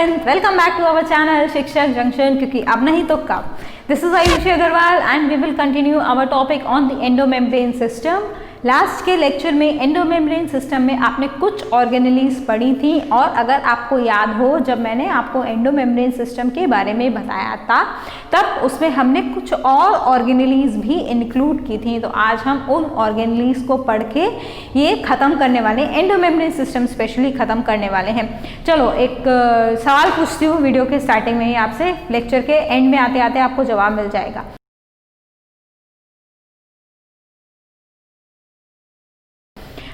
Friends, welcome back to our channel Shikshak junction, क्योंकि अब नहीं तो कब। This is Aayushi Agrawal and we will continue our topic on the endomembrane system. Last के lecture में एंडोमेम्ब्रेन सिस्टम में आपने कुछ ऑर्गेनेलीज पढ़ी थी, और अगर आपको याद हो जब मैंने आपको एंडोमेम्ब्रेन सिस्टम के बारे में बताया था तब उसमें हमने कुछ और ऑर्गेनेलीज भी इंक्लूड की थी। तो आज हम उन ऑर्गेनेलीज को पढ़ के ये ख़त्म करने वाले, एंडोमेम्ब्रेन सिस्टम स्पेशली ख़त्म करने वाले हैं। चलो एक सवाल पूछती हूँ वीडियो के स्टार्टिंग में ही आपसे, लेक्चर के एंड में आते आते आपको जवाब मिल जाएगा।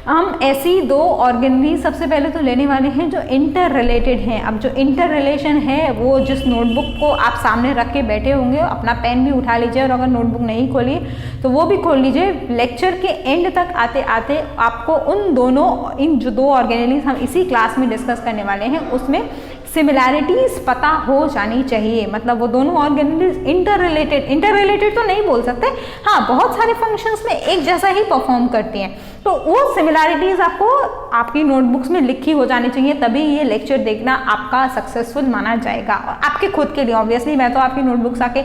हम ऐसी दो ऑर्गेनेलीज सबसे पहले तो लेने वाले हैं जो इंटर रिलेटेड हैं। अब जो इंटर रिलेशन है वो जिस नोटबुक को आप सामने रख के बैठे होंगे, अपना पेन भी उठा लीजिए, और अगर नोटबुक नहीं खोली तो वो भी खोल लीजिए। लेक्चर के एंड तक आते आते आपको इन जो दो ऑर्गेनेलीज हम इसी क्लास में डिस्कस करने वाले हैं उसमें सिमिलैरिटीज पता हो जानी चाहिए। मतलब वो दोनों ऑर्गेनेलीज इंटर रिलेटेड तो नहीं बोल सकते, हाँ बहुत सारे फंक्शंस में एक जैसा ही परफॉर्म करती हैं, तो वो सिमिलैरिटीज आपको आपकी नोटबुक्स में लिखी हो जानी चाहिए, तभी ये लेक्चर देखना आपका सक्सेसफुल माना जाएगा। और आपके खुद के लिए ऑब्वियसली मैं तो आपकी नोटबुक्स आके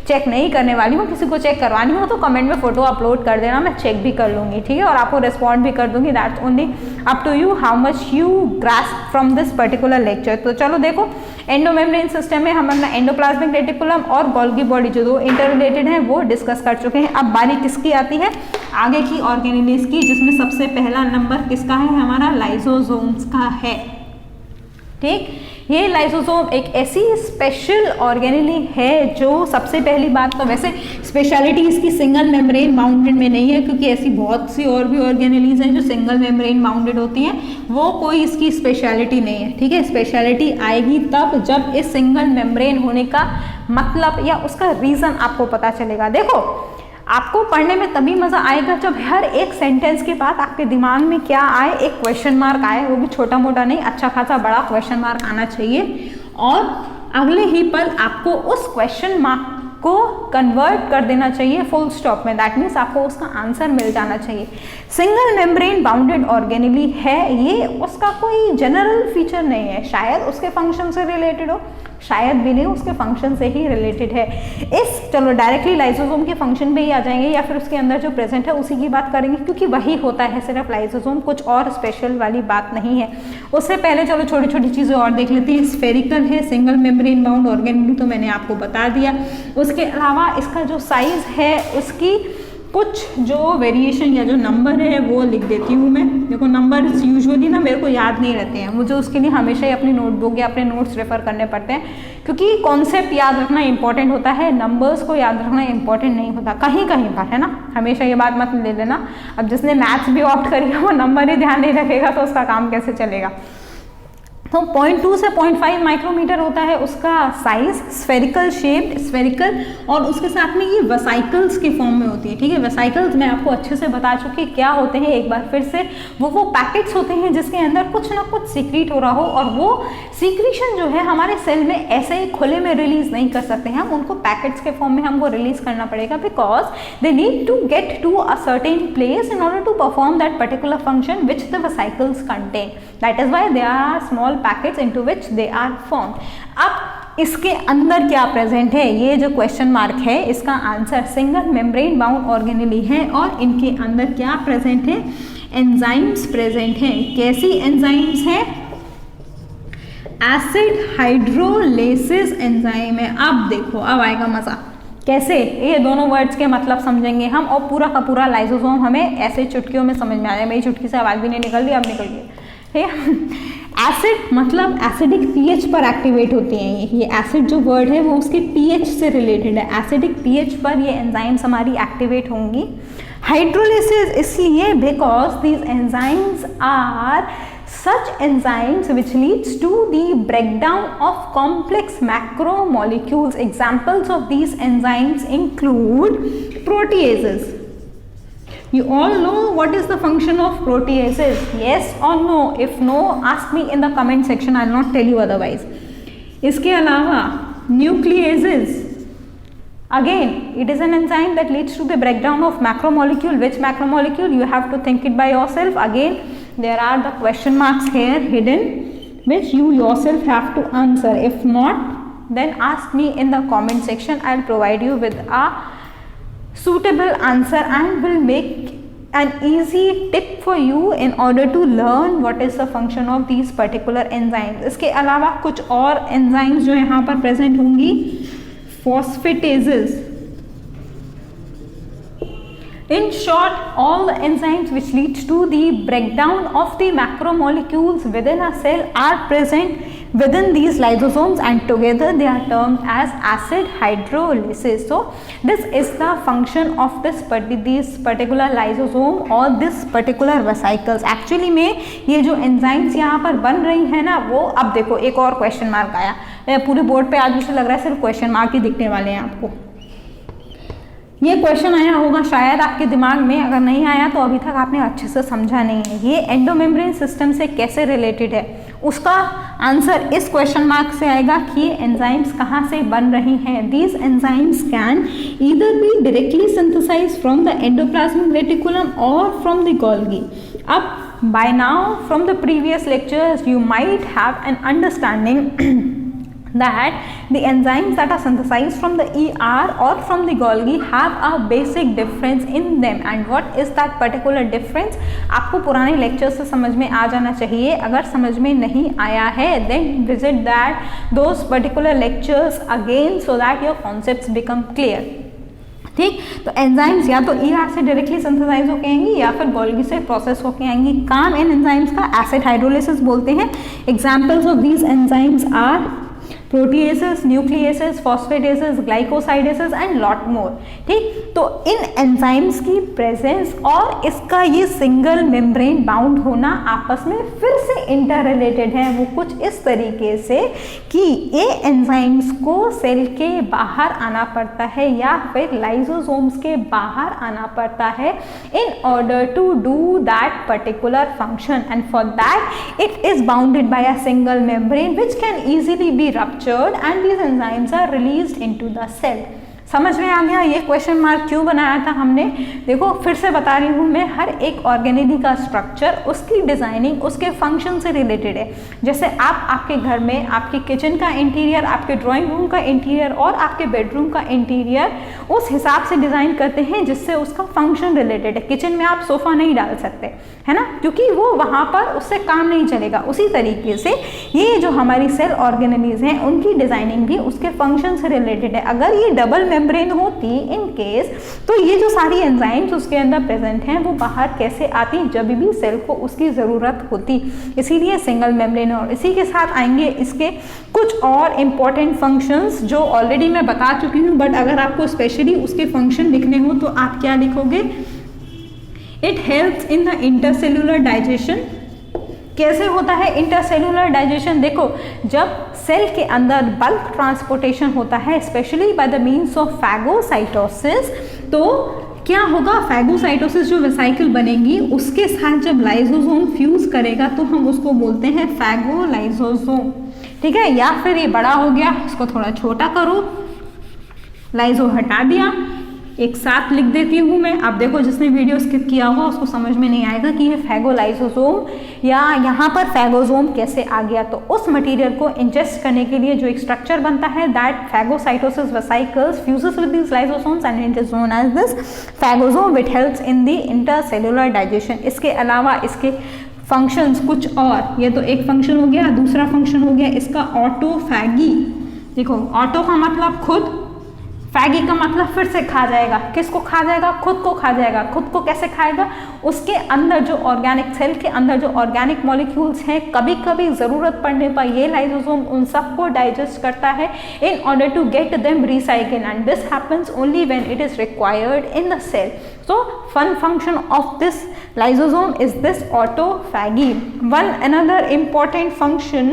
चेक नहीं करने वाली हूँ, किसी को चेक करवानी हो तो कमेंट में फोटो अपलोड कर देना, मैं चेक भी कर लूँगी, ठीक है, और आपको रिस्पॉन्ड भी कर दूंगी। That's only up to you how much you grasp from this particular lecture. तो चलो देखो, एंडोमेम्ब्रेन सिस्टम में हम अपना एंडोप्लाज्मिक रेटिकुलम और गोल्गी बॉडी जो दो इंटर रिलेटेड हैं वो डिस्कस कर चुके हैं। अब बारी किसकी आती है, आगे की ऑर्गेनेलीज की, जिसमें सबसे पहला नंबर किसका है, हमारा लाइसोसोम्स का है। ठीक, ये लाइसोसोम एक ऐसी स्पेशल ऑर्गेनेली है जो सबसे पहली बात तो वैसे स्पेशलिटी इसकी सिंगल मेम्ब्रेन बाउंडेड में नहीं है, क्योंकि ऐसी बहुत सी और भी ऑर्गेनेलीज हैं जो सिंगल मेम्ब्रेन बाउंडेड होती हैं, वो कोई इसकी स्पेशलिटी नहीं है। ठीक है, स्पेशलिटी आएगी तब जब इस सिंगल मेम्ब्रेन होने का मतलब या उसका रीज़न आपको पता चलेगा। देखो, आपको पढ़ने में तभी मज़ा आएगा जब हर एक सेंटेंस के बाद आपके दिमाग में क्या आए, एक क्वेश्चन मार्क आए, वो भी छोटा मोटा नहीं, अच्छा खासा बड़ा क्वेश्चन मार्क आना चाहिए, और अगले ही पल आपको उस क्वेश्चन मार्क को कन्वर्ट कर देना चाहिए फुल स्टॉप में। दैट मीन्स आपको उसका आंसर मिल जाना चाहिए। सिंगल मेम्ब्रेन बाउंडेड ऑर्गेनेली है ये, उसका कोई जनरल फीचर नहीं है, शायद उसके फंक्शन से रिलेटेड हो, शायद भी नहीं, उसके फंक्शन से ही रिलेटेड है। चलो डायरेक्टली लाइसोसोम के फंक्शन पे ही आ जाएंगे, या फिर उसके अंदर जो प्रेजेंट है उसी की बात करेंगे, क्योंकि वही होता है सिर्फ लाइसोसोम, कुछ और स्पेशल वाली बात नहीं है। उससे पहले चलो छोटी छोटी चीज़ें और देख लेते हैं। स्फेरिकल है, सिंगल मेम्ब्रेन बाउंड ऑर्गेनेली तो मैंने आपको बता दिया। उसके अलावा इसका जो साइज है उसकी कुछ जो वेरिएशन या जो नंबर है वो लिख देती हूँ मैं। देखो, नंबर यूजुअली ना मेरे को याद नहीं रहते हैं, मुझे उसके लिए हमेशा ही अपनी नोटबुक या अपने नोट्स रेफर करने पड़ते हैं, क्योंकि कॉन्सेप्ट याद रखना इंपॉर्टेंट होता है, नंबर्स को याद रखना इंपॉर्टेंट नहीं होता कहीं कहीं पर, है ना। हमेशा ये बात मत ले लेना। अब जिसने मैथ्स भी ऑप्ट करेगा वो नंबर ही ध्यान नहीं रखेगा तो उसका काम कैसे चलेगा। तो 0.2 से 0.5 माइक्रोमीटर होता है उसका साइज, स्फेरिकल शेप्ड, स्फेरिकल, और उसके साथ में ये वेसाइकल्स के फॉर्म में होती है। ठीक है, वेसाइकल्स मैं आपको अच्छे से बता चुकी क्या होते हैं, एक बार फिर से वो पैकेट्स होते हैं जिसके अंदर कुछ ना कुछ सीक्रेट हो रहा हो, और वो सीक्रेशन जो है हमारे सेल में ऐसे ही खुले में रिलीज नहीं कर सकते हैं, हम उनको पैकेट्स के फॉर्म में हमको रिलीज करना पड़ेगा, because they need to get to a certain place in order to perform that particular function which the vesicles contain. That is why they are small packets into which they are formed. अब इसके अंदर क्या present है, ये जो question mark है इसका answer single membrane bound organelle है, और इनके अंदर क्या प्रेजेंट है, एंजाइम्स प्रेजेंट हैं। कैसी एंजाइम्स है, एसिड हाइड्रोलेसिस एंजाइम है। अब देखो, अब आएगा मजा, कैसे ये दोनों वर्ड्स के मतलब समझेंगे हम, और पूरा का पूरा लाइसोसोम हमें ऐसे चुटकियों में समझ में आ जाए। मेरी चुटकी से आवाज़ भी नहीं निकल रही, अब निकल गई, ठीक है। एसिड मतलब एसिडिक पीएच पर एक्टिवेट होती हैं ये एसिड जो वर्ड है वो उसके पीएच से रिलेटेड है, एसिडिक पीएच पर ये एंजाइम्स हमारी एक्टिवेट होंगी। हाइड्रोलिसिस इसलिए because these enzymes are such enzymes which leads to the breakdown of complex macromolecules. Examples of these enzymes include proteases. You all know what is the function of proteases? Yes or no? If no, ask me in the comment section. I will not tell you otherwise. इसके अलावा nucleases. Again, it is an enzyme that leads to the breakdown of macromolecule. Which macromolecule? You have to think it by yourself. Again, there are the question marks here hidden. which you yourself have to answer. If not, then ask me in the comment section. I'll provide you with a suitable answer and will make an easy tip for you in order to learn what is the function of these particular enzymes. इसके अलावा कुछ और enzymes जो यहाँ पर present होंगी, phosphatases. In short, all the enzymes which leads to the breakdown of the macromolecules within a cell are present within these lysosomes, and together they are termed as acid hydrolysis. So this is the function of this particular lysosome or this particular vesicles. Actually में ये जो enzymes यहाँ पर बन रही है ना, वो अब देखो एक और क्वेश्चन मार्क आया पूरे बोर्ड पे। आज मुझे लग रहा है सिर्फ क्वेश्चन मार्क ही दिखने वाले हैं आपको। ये क्वेश्चन आया होगा शायद आपके दिमाग में, अगर नहीं आया तो अभी तक आपने अच्छे से समझा नहीं है। ये एंडोमेम्ब्रेन सिस्टम से कैसे रिलेटेड है, उसका आंसर इस क्वेश्चन मार्क से आएगा कि ये एंजाइम्स कहाँ से बन रही हैं। These enzymes can either be directly synthesized from the endoplasmic reticulum और फ्रॉम द गोल्गी। अब by now from the previous lectures you might have an understanding that the enzymes that are synthesized from the ER or from the Golgi have a basic difference in them, and what is that particular difference आपको पुराने lectures से समझ में आ जाना चाहिए। अगर समझ में नहीं आया है then visit those particular lectures again so that your concepts become clear। ठीक, तो एंजाइम्स या तो ER से डायरेक्टली सिंथेसाइज होके आएंगी या फिर गोल्गी से प्रोसेस होके आएंगी। काम इन एंजाइम्स का एसिड हाइड्रोलिसिस बोलते हैं। Examples of these enzymes are proteases, nucleases, phosphatases, glycosidases and lot more. ठीक, तो इन एंजाइम्स की प्रेजेंस और इसका ये सिंगल मेम्ब्रेन बाउंड होना आपस में फिर से इंटर रिलेटेड है। वो कुछ इस तरीके से कि ये एंजाइम्स को सेल के बाहर आना पड़ता है या फिर लाइसोसोम्स के बाहर आना पड़ता है in order to do that particular function, and for that it is bounded by a single membrane which can easily be and these enzymes are released into the cell। समझ में आ गया ये क्वेश्चन मार्क क्यों बनाया था हमने? देखो फिर से बता रही हूँ मैं, हर एक ऑर्गेनेली का स्ट्रक्चर, उसकी डिजाइनिंग उसके फंक्शन से रिलेटेड है। जैसे आप आपके घर में आपके किचन का इंटीरियर, आपके ड्राइंग रूम का इंटीरियर और आपके बेडरूम का इंटीरियर उस हिसाब से डिजाइन करते हैं जिससे उसका फंक्शन रिलेटेड है। किचन में आप सोफा नहीं डाल सकते है ना, क्योंकि वो वहाँ पर उससे काम नहीं चलेगा। उसी तरीके से ये जो हमारी सेल ऑर्गेनेलीज हैं उनकी डिजाइनिंग भी उसके फंक्शन से रिलेटेड है। अगर ये डबल मेम्ब्रेन होती इन केस, तो ये जो सारी एंजाइम्स उसके अंदर प्रेजेंट हैं वो बाहर कैसे आती जब भी सेल को उसकी ज़रूरत होती। इसीलिए सिंगल मेम्ब्रेन। और इसी के साथ आएंगे इसके कुछ और इम्पॉर्टेंट फंक्शंस जो ऑलरेडी मैं बता चुकी हूँ, बट अगर आपको स्पेशली उसके फंक्शन लिखने हो तो आप क्या लिखोगे? It helps in the intercellular digestion. कैसे होता है इंटरसेल्यूलर डाइजेशन? देखो जब सेल के अंदर बल्क ट्रांसपोर्टेशन होता है specially by the means of phagocytosis, तो क्या होगा? फैगोसाइटोसिस जो वेसाइकल बनेगी उसके साथ जब लाइसोसोम फ्यूज करेगा तो हम उसको बोलते हैं फैगोलाइसोसोम। ठीक है, या फिर ये बड़ा हो गया, इसको थोड़ा छोटा करो, लाइसो हटा दिया, एक साथ लिख देती हूँ मैं। अब देखो जिसने वीडियो स्किप किया होगा उसको समझ में नहीं आएगा कि ये फैगोलाइसोसोम या यहाँ पर फैगोसोम कैसे आ गया। तो उस मटेरियल को इंजेस्ट करने के लिए जो एक स्ट्रक्चर बनता है, that phagocytosis vesicles fuses with these lysosomes and it is known as this phagosome which helps in the intercellular digestion. इसके अलावा इसके फंक्शंस कुछ और, ये तो एक फंक्शन हो गया। दूसरा फंक्शन हो गया इसका ऑटोफैगी। देखो ऑटो का मतलब खुद, फैगी का मतलब फिर से खा जाएगा। किसको खा जाएगा? खुद को खा जाएगा। खुद को कैसे खाएगा? उसके अंदर जो ऑर्गेनिक, सेल के अंदर जो ऑर्गेनिक मॉलिक्यूल्स हैं, कभी कभी ज़रूरत पड़ने पर ये लाइसोसोम उन सबको डाइजेस्ट करता है in order to get them recycle, and this happens only when it is required in the cell. So one function of this lysosome is this autophagy. One another important function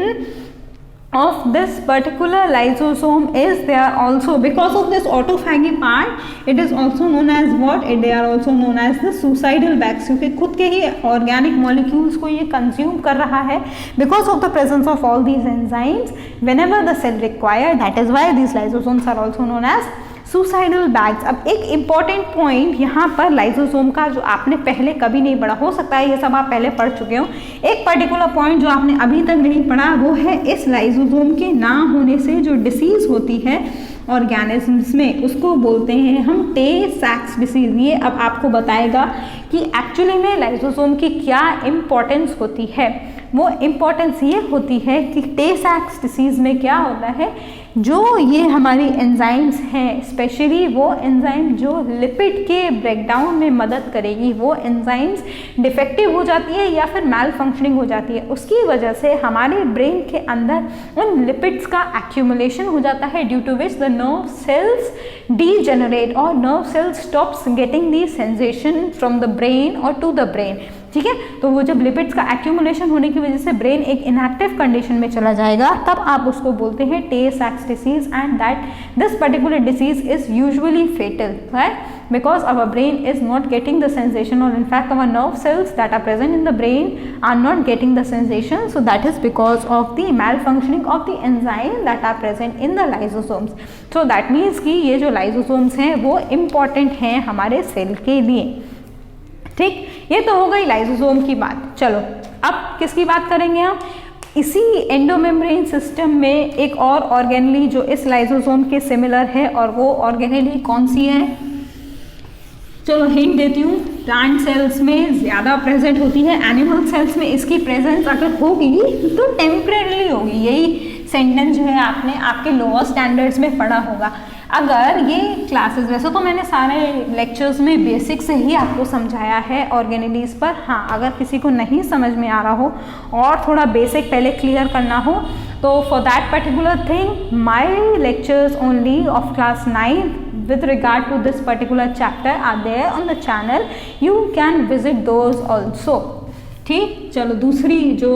of this particular lysosome is they are also, because of this autophagy part, it is also known as what? They are also known as the suicidal bags, क्योंकि खुद के ही organic molecules को ये consume कर रहा है because of the presence of all these enzymes whenever the cell require. That is why these lysosomes are also known as suicidal bags. अब एक इम्पॉर्टेंट पॉइंट यहाँ पर लाइसोसोम का जो आपने पहले कभी नहीं पढ़ा, हो सकता है ये सब आप पहले पढ़ चुके हो, एक पर्टिकुलर पॉइंट जो आपने अभी तक नहीं पढ़ा वो है इस लाइसोसोम के ना होने से जो डिसीज होती है ऑर्गेनिजम्स में उसको बोलते हैं हम टे-सैक्स डिसीज। ये अब आपको बताएगा कि एक्चुअली में लाइसोसोम की क्या इम्पोर्टेंस होती है। वो इम्पोर्टेंस ये होती है कि टे-सैक्स डिसीज़ में क्या होता है, जो ये हमारी एंजाइम्स हैं, स्पेशली वो एंजाइम जो लिपिड के ब्रेकडाउन में मदद करेगी, वो एंजाइम्स डिफेक्टिव हो जाती है या फिर मैल फंक्शनिंग हो जाती है। उसकी वजह से हमारे ब्रेन के अंदर उन लिपिड्स का एक्यूमुलेशन हो जाता है, due to which the nerve cells degenerate और nerve cells stops getting the sensation from the brain और टू द ब्रेन। ठीक है, तो वो जब लिपिड्स का एक्यूमुलेशन होने की वजह से ब्रेन एक इनएक्टिव कंडीशन में चला जाएगा, तब आप उसको बोलते हैं Tay Sachs disease, and that this particular disease is usually fatal, right, because our brain is not getting the sensation, or in fact our nerve cells that are present in the brain are not getting the sensation. So that is because of the malfunctioning of the enzyme that are present in the lysosomes. So that means कि ये जो lysosomes हैं वो important हैं हमारे cell के लिए। ठीक, ये तो हो गई लाइसोसोम की बात। चलो अब किसकी बात करेंगे हम, इसी एंडोमेम्ब्रेन सिस्टम में एक और ऑर्गेनली जो इस लाइसोसोम के सिमिलर है, और वो ऑर्गेनली कौन सी है, चलो हिंट देती हूँ, प्लांट सेल्स में ज़्यादा प्रेजेंट होती है, एनिमल सेल्स में इसकी प्रेजेंस अगर होगी तो टेम्परेरी होगी। यही सेंटेंस जो है आपने आपके लोअर स्टैंडर्ड्स में पढ़ा होगा। अगर ये क्लासेस, वैसे तो मैंने सारे लेक्चर्स में बेसिक से ही आपको समझाया है ऑर्गेनेलीज पर, हाँ अगर किसी को नहीं समझ में आ रहा हो और थोड़ा बेसिक पहले क्लियर करना हो तो for that particular thing my lectures only of class 9 with regard to this particular chapter are there on the channel, you can visit those also। ठीक, चलो दूसरी जो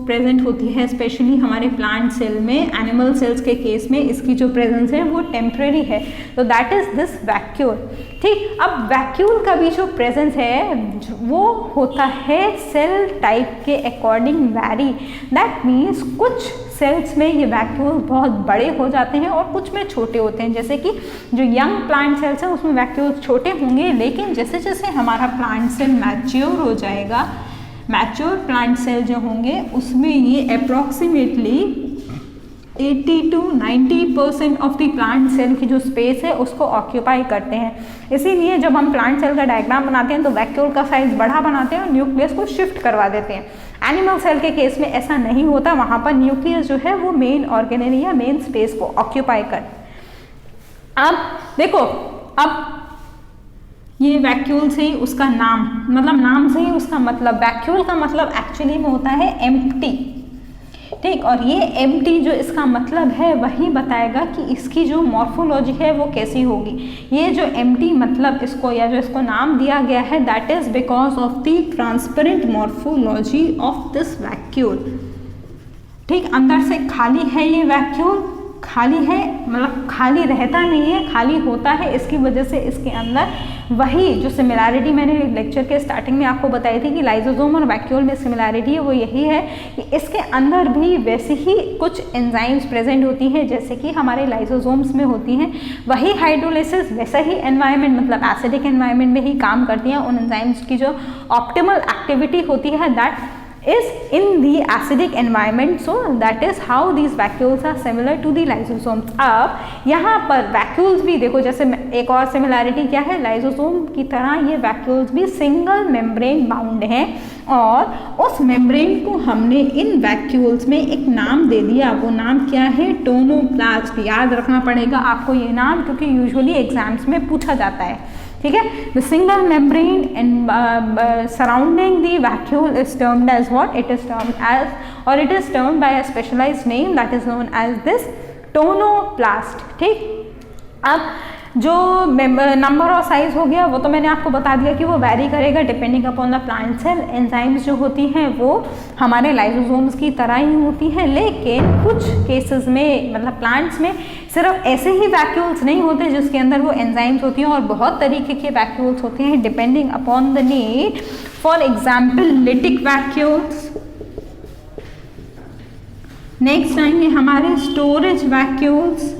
प्रेजेंट होती है स्पेशली हमारे प्लांट सेल में, एनिमल सेल्स के case में इसकी जो प्रेजेंस है वो टेम्परेरी है, तो दैट इज दिस वैक्यूल। ठीक, अब वैक्यूल का भी जो प्रेजेंस है वो होता है सेल टाइप के अकॉर्डिंग वैरी। दैट मीन्स कुछ सेल्स में ये वैक्यूल बहुत बड़े हो जाते हैं और कुछ में छोटे होते हैं, जैसे कि जो यंग प्लांट सेल्स हैं उसमें वैक्यूल छोटे होंगे, लेकिन जैसे जैसे हमारा प्लांट सेल मैच्योर हो जाएगा, मैच्योर प्लांट सेल जो होंगे उसमें ये approximately 80 to 90% of the plant cell की जो स्पेस है उसको ऑक्यूपाई करते हैं। इसीलिए जब हम प्लांट सेल का डायग्राम बनाते हैं तो वैक्यूल का साइज बड़ा बनाते हैं और न्यूक्लियस को शिफ्ट करवा देते हैं। एनिमल सेल के केस में ऐसा नहीं होता, वहाँ पर न्यूक्लियस जो है वो मेन ऑर्गेनेल या मेन स्पेस को ऑक्यूपाई कर। अब देखो, अब ये वैक्यूल से ही उसका नाम, मतलब नाम से ही उसका मतलब, वैक्यूल का मतलब एक्चुअली में होता है एम्प्टी। ठीक, और ये एम्प्टी जो इसका मतलब है वही बताएगा कि इसकी जो मॉर्फोलॉजी है वो कैसी होगी। ये जो एम्प्टी मतलब इसको, या जो इसको नाम दिया गया है, that is because of the transparent morphology of this vacuole. ठीक, अंदर से खाली है ये वैक्यूल, खाली है मतलब खाली रहता नहीं है, खाली होता है। इसकी वजह से इसके अंदर वही जो सिमिलैरिटी मैंने लेक्चर के स्टार्टिंग में आपको बताई थी कि लाइसोसोम और वैक्यूल में सिमिलैरिटी है, वो यही है कि इसके अंदर भी वैसे ही कुछ एंजाइम्स प्रेजेंट होती हैं जैसे कि हमारे लाइसोसोम्स में होती हैं। वही हाइड्रोलाइसिस वैसा ही एनवायरनमेंट, मतलब एसिडिक एनवायरनमेंट में ही काम करती हैं। उन एंजाइम्स की जो ऑप्टिमल एक्टिविटी होती है that is in the acidic environment, so that is how these vacuoles are similar to the lysosomes। अब यहाँ पर vacuoles भी देखो, जैसे एक और सिमिलैरिटी क्या है, लाइसोसोम की तरह ये vacuoles भी सिंगल मेम्ब्रेन बाउंड हैं, और उस मेम्ब्रेन को हमने इन vacuoles में एक नाम दे दिया। वो नाम क्या है, टोनोप्लास्ट। याद रखना पड़ेगा आपको ये नाम, क्योंकि यूजुअली एग्जाम्स में पूछा जाता है। ठीक है, the single membrane and surrounding the vacuole is termed as what, it is termed as, और it is termed by a specialized name that is known as this tonoplast. ठीक, अब जो नंबर और साइज हो गया वो तो मैंने आपको बता दिया कि वो वैरी करेगा depending upon the plant cell. Enzymes जो होती हैं वो हमारे लाइसोसोम्स की तरह ही होती हैं, लेकिन कुछ केसेस में, मतलब प्लांट्स में सिर्फ ऐसे ही वैक्यूल्स नहीं होते जिसके अंदर वो एंजाइम्स होती हैं, और बहुत तरीके के वैक्यूल्स होते हैं depending upon the need. For example lytic vacuoles, next आएंगे हमारे स्टोरेज वैक्यूल्स,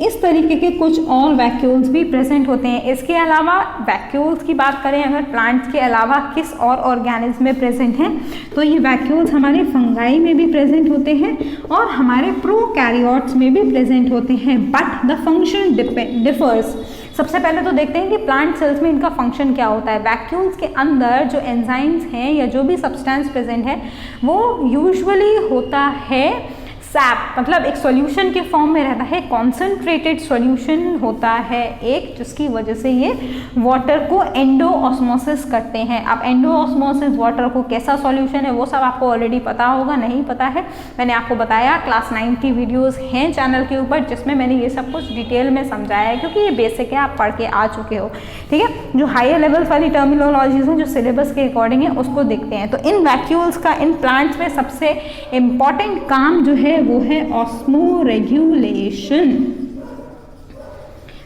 इस तरीके के कुछ और वैक्यूल्स भी प्रेजेंट होते हैं। इसके अलावा वैक्यूल्स की बात करें अगर प्लांट्स के अलावा किस और ऑर्गेनिज्म में प्रेजेंट हैं, तो ये वैक्यूल्स हमारे फंगाई में भी प्रेजेंट होते हैं और हमारे प्रोकैरियोट्स में भी प्रेजेंट होते हैं, बट द फंक्शन डिफर्स। सबसे पहले तो देखते हैं कि प्लांट सेल्स में इनका फंक्शन क्या होता है। वैक्यूल्स के अंदर जो एंजाइम्स हैं या जो भी सब्सटेंस प्रेजेंट है वो यूजुअली होता है सैप, मतलब एक सॉल्यूशन के फॉर्म में रहता है, कॉन्सेंट्रेटेड सॉल्यूशन होता है एक, जिसकी वजह से ये वाटर को एंडोऑस्मोसिस करते हैं। अब एंडोऑस्मोसिस वाटर को कैसा सॉल्यूशन है वो सब आपको ऑलरेडी पता होगा, नहीं पता है मैंने आपको बताया, क्लास 9 की वीडियोस हैं चैनल के ऊपर जिसमें मैंने ये सब कुछ डिटेल में समझाया है, क्योंकि ये बेसिक है, आप पढ़ के आ चुके हो। ठीक है, जो हायर लेवल्स वाली टर्मिनोलॉजीज हैं जो सिलेबस के अकॉर्डिंग है उसको देखते हैं। तो इन वैक्यूल्स का इन प्लांट्स में सबसे इम्पॉर्टेंट काम जो है वो है osmoregulation.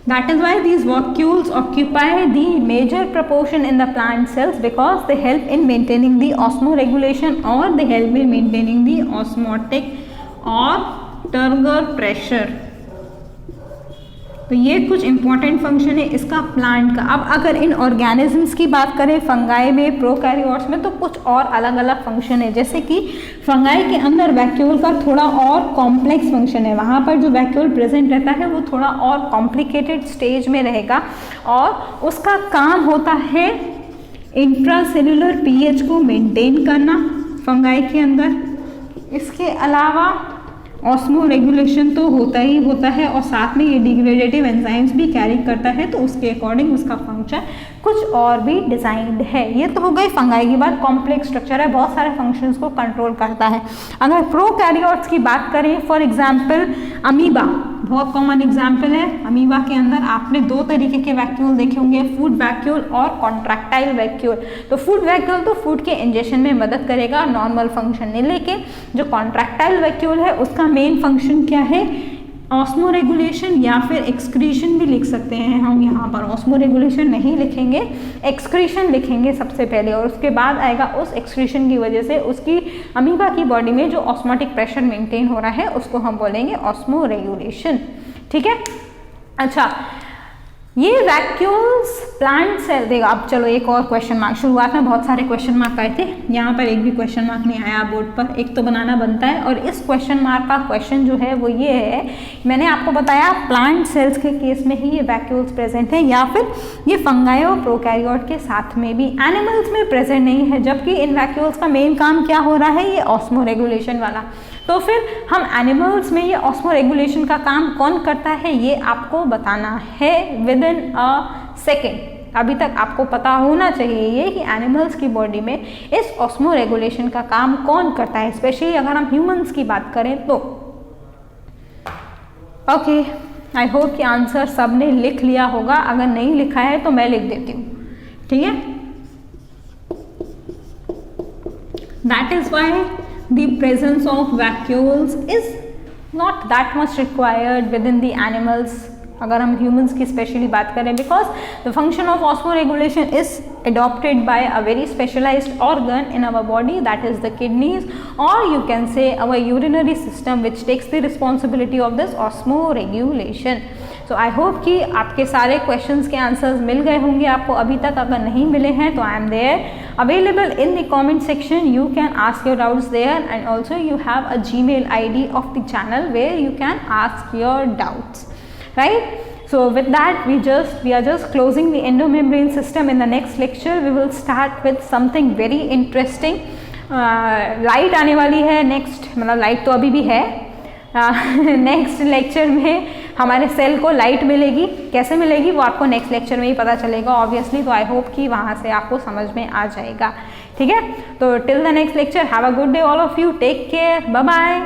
That is why these vacuoles occupy the major proportion in the plant cells, because they help in maintaining the osmoregulation or they help in maintaining the osmotic or turgor pressure. तो ये कुछ important function है इसका plant का। अब अगर इन organisms की बात करें फंगाई में, प्रोकैरियोट्स में, तो कुछ और अलग अलग फंक्शन है। जैसे कि फंगाई के अंदर वैक्यूल का थोड़ा और कॉम्प्लेक्स फंक्शन है, वहाँ पर जो वैक्यूल प्रेजेंट रहता है वो थोड़ा और कॉम्प्लिकेटेड स्टेज में रहेगा और उसका काम होता है इंट्रासेल्युलर पीएच को मेंटेन करना फंगाई के अंदर। इसके अलावा ऑस्मो रेगुलेशन तो होता ही होता है और साथ में ये डिग्रेडेटिव एंजाइम्स भी कैरी करता है, तो उसके अकॉर्डिंग उसका फंक्शन कुछ और भी डिजाइंड है। ये तो हो गई फंगाई की बात, कॉम्प्लेक्स स्ट्रक्चर है, बहुत सारे फंक्शंस को कंट्रोल करता है। अगर प्रोकैरियोट्स की बात करें, फॉर एग्जांपल अमीबा बहुत कॉमन एग्जाम्पल है। अमीबा के अंदर आपने दो तरीके के वैक्यूल देखे होंगे, फूड वैक्यूल और कॉन्ट्रैक्टाइल वैक्यूल। तो फूड वैक्यूल तो फूड के इंजेक्शन में मदद करेगा, नॉर्मल फंक्शन नहीं, लेकिन जो कॉन्ट्रैक्टाइल वैक्यूल है उसका मेन फंक्शन क्या है, ऑस्मो रेगुलेशन या फिर एक्सक्रीशन भी लिख सकते हैं हम। यहाँ पर ऑस्मो रेगुलेशन नहीं लिखेंगे, एक्सक्रीशन लिखेंगे सबसे पहले, और उसके बाद आएगा उस एक्सक्रीशन की वजह से उसकी अमीबा की बॉडी में जो ऑस्मोटिक प्रेशर मेंटेन हो रहा है उसको हम बोलेंगे ऑस्मो रेगुलेशन। ठीक है, अच्छा ये वैक्यूल्स प्लांट सेल देगा। अब चलो एक और क्वेश्चन मार्क, शुरुआत में बहुत सारे क्वेश्चन मार्क आए थे, यहाँ पर एक भी क्वेश्चन मार्क नहीं आया बोर्ड पर, एक तो बनाना बनता है। और इस क्वेश्चन मार्क का क्वेश्चन जो है वो ये है, मैंने आपको बताया प्लांट सेल्स के केस में ही ये वैक्यूल्स प्रेजेंट है या फिर ये फंगाई और प्रोकैरियोट के साथ में भी, एनिमल्स में प्रेजेंट नहीं है, जबकि इन वैक्यूल्स का मेन काम क्या हो रहा है, ये ऑस्मो रेगुलेशन वाला। तो फिर हम एनिमल्स में ये ऑस्मो रेगुलेशन का काम कौन करता है ये आपको बताना है विद इन अ सेकेंड। अभी तक आपको पता होना चाहिए ये कि एनिमल्स की बॉडी में इस ऑस्मो रेगुलेशन का काम कौन करता है, स्पेशली अगर हम ह्यूमंस की बात करें तो। ओके, आई होप कि आंसर सबने लिख लिया होगा, अगर नहीं लिखा है तो मैं लिख देती हूँ। ठीक है, that is why the presence of vacuoles is not that much required within the animals, अगर हम humans की स्पेशली बात करें, because the function of osmoregulation is adopted by a very specialized organ in our body, that is the kidneys, or you can say our urinary system, which takes the responsibility of this osmoregulation. So I hope कि आपके सारे questions के answers मिल गए होंगे आपको अभी तक। अगर नहीं मिले हैं तो I am there available in the comment section, you can ask your doubts there, and also you have a Gmail ID of the channel where you can ask your doubts, right? So with that we are just closing the endomembrane system. In the next lecture we will start with something very interesting. Light आने वाली है next, मतलब light तो अभी भी है, next lecture में हमारे सेल को लाइट मिलेगी, कैसे मिलेगी वो आपको नेक्स्ट लेक्चर में ही पता चलेगा ऑब्वियसली। तो आई होप कि वहाँ से आपको समझ में आ जाएगा। ठीक है, तो till the next lecture, have a good day all of you, take care, bye bye.